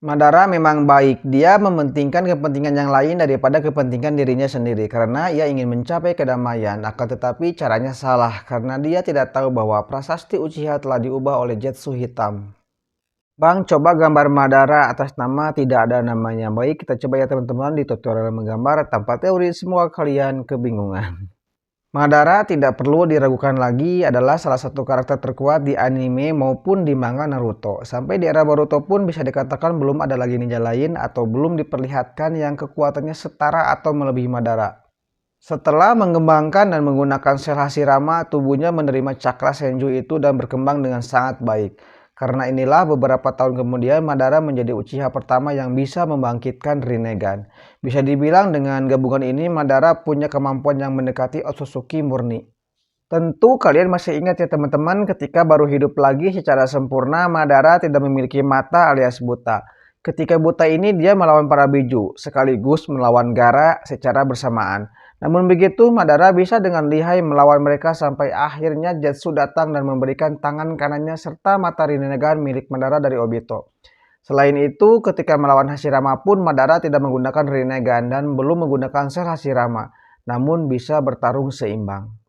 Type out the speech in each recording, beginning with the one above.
Madara memang baik, dia mementingkan kepentingan yang lain daripada kepentingan dirinya sendiri karena ia ingin mencapai kedamaian, akan tetapi caranya salah karena dia tidak tahu bahwa prasasti Uchiha telah diubah oleh Zetsu Hitam. Bang, coba gambar Madara atas nama tidak ada namanya. Baik, kita coba ya teman-teman di tutorial menggambar tanpa teori semua kalian kebingungan. Madara tidak perlu diragukan lagi adalah salah satu karakter terkuat di anime maupun di manga Naruto. Sampai di era Boruto pun bisa dikatakan belum ada lagi ninja lain atau belum diperlihatkan yang kekuatannya setara atau melebihi Madara. Setelah mengembangkan dan menggunakan sel Hashirama, tubuhnya menerima cakra Senju itu dan berkembang dengan sangat baik. Karena inilah beberapa tahun kemudian Madara menjadi Uchiha pertama yang bisa membangkitkan Rinnegan. Bisa dibilang dengan gabungan ini Madara punya kemampuan yang mendekati Otsutsuki murni. Tentu kalian masih ingat ya teman-teman, ketika baru hidup lagi secara sempurna Madara tidak memiliki mata alias buta. Ketika buta ini dia melawan para biju, sekaligus melawan Gaara secara bersamaan. Namun begitu Madara bisa dengan lihai melawan mereka sampai akhirnya Zetsu datang dan memberikan tangan kanannya serta mata Rinnegan milik Madara dari Obito. Selain itu, ketika melawan Hashirama pun Madara tidak menggunakan Rinnegan dan belum menggunakan sel Hashirama, namun bisa bertarung seimbang.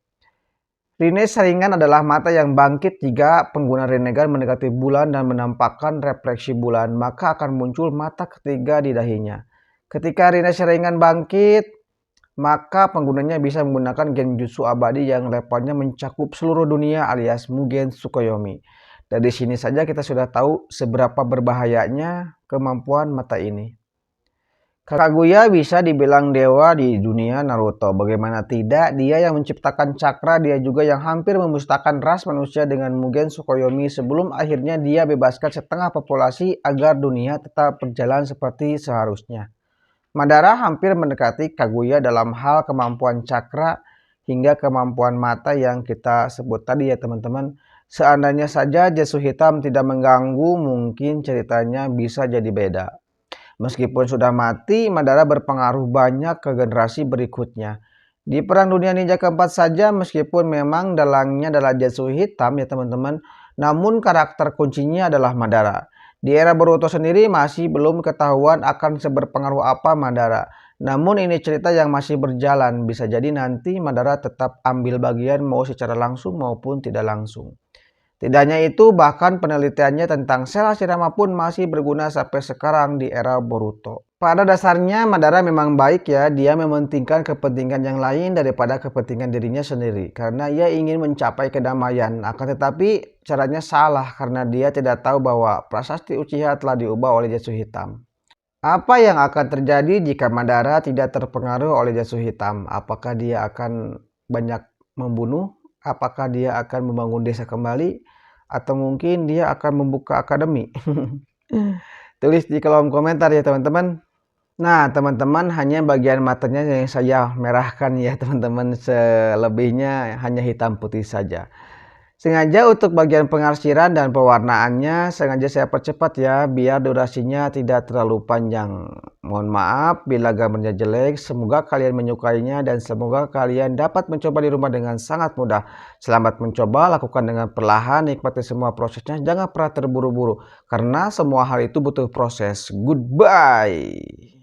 Rinne saringan adalah mata yang bangkit jika pengguna Rinnegan mendekati bulan dan menampakkan refleksi bulan, maka akan muncul mata ketiga di dahinya. Ketika Rinne saringan bangkit, maka penggunanya bisa menggunakan genjutsu abadi yang levelnya mencakup seluruh dunia alias Mugen Tsukuyomi. Dari sini saja kita sudah tahu seberapa berbahayanya kemampuan mata ini. Kaguya bisa dibilang dewa di dunia Naruto. Bagaimana tidak, dia yang menciptakan cakra, dia juga yang hampir memusnahkan ras manusia dengan Mugen Tsukuyomi sebelum akhirnya dia bebaskan setengah populasi agar dunia tetap berjalan seperti seharusnya. Madara hampir mendekati Kaguya dalam hal kemampuan cakra hingga kemampuan mata yang kita sebut tadi ya teman-teman. Seandainya saja Zetsu Hitam tidak mengganggu, mungkin ceritanya bisa jadi beda. Meskipun sudah mati, Madara berpengaruh banyak ke generasi berikutnya. Di Perang Dunia Ninja keempat saja, meskipun memang dalangnya adalah Zetsu Hitam ya teman-teman, namun karakter kuncinya adalah Madara. Di era Boruto sendiri masih belum ketahuan akan seberpengaruh apa Madara. Namun ini cerita yang masih berjalan, bisa jadi nanti Madara tetap ambil bagian mau secara langsung maupun tidak langsung. Tidak hanya itu, bahkan penelitiannya tentang sel Hashirama pun masih berguna sampai sekarang di era Boruto. Pada dasarnya Madara memang baik ya, dia mementingkan kepentingan yang lain daripada kepentingan dirinya sendiri. Karena ia ingin mencapai kedamaian, akan tetapi caranya salah karena dia tidak tahu bahwa prasasti Uchiha telah diubah oleh Zetsu Hitam. Apa yang akan terjadi jika Madara tidak terpengaruh oleh Zetsu Hitam? Apakah dia akan banyak membunuh? Apakah dia akan membangun desa kembali? Atau mungkin dia akan membuka akademi? Tulis di kolom komentar ya teman-teman. Nah teman-teman, hanya bagian matanya yang saya merahkan ya teman-teman, selebihnya hanya hitam putih saja. Sengaja untuk bagian pengarsiran dan pewarnaannya sengaja saya percepat ya, biar durasinya tidak terlalu panjang. Mohon maaf bila gambarnya jelek, semoga kalian menyukainya dan semoga kalian dapat mencoba di rumah dengan sangat mudah. Selamat mencoba, lakukan dengan perlahan, nikmati semua prosesnya, jangan pernah terburu-buru. Karena semua hal itu butuh proses. Goodbye.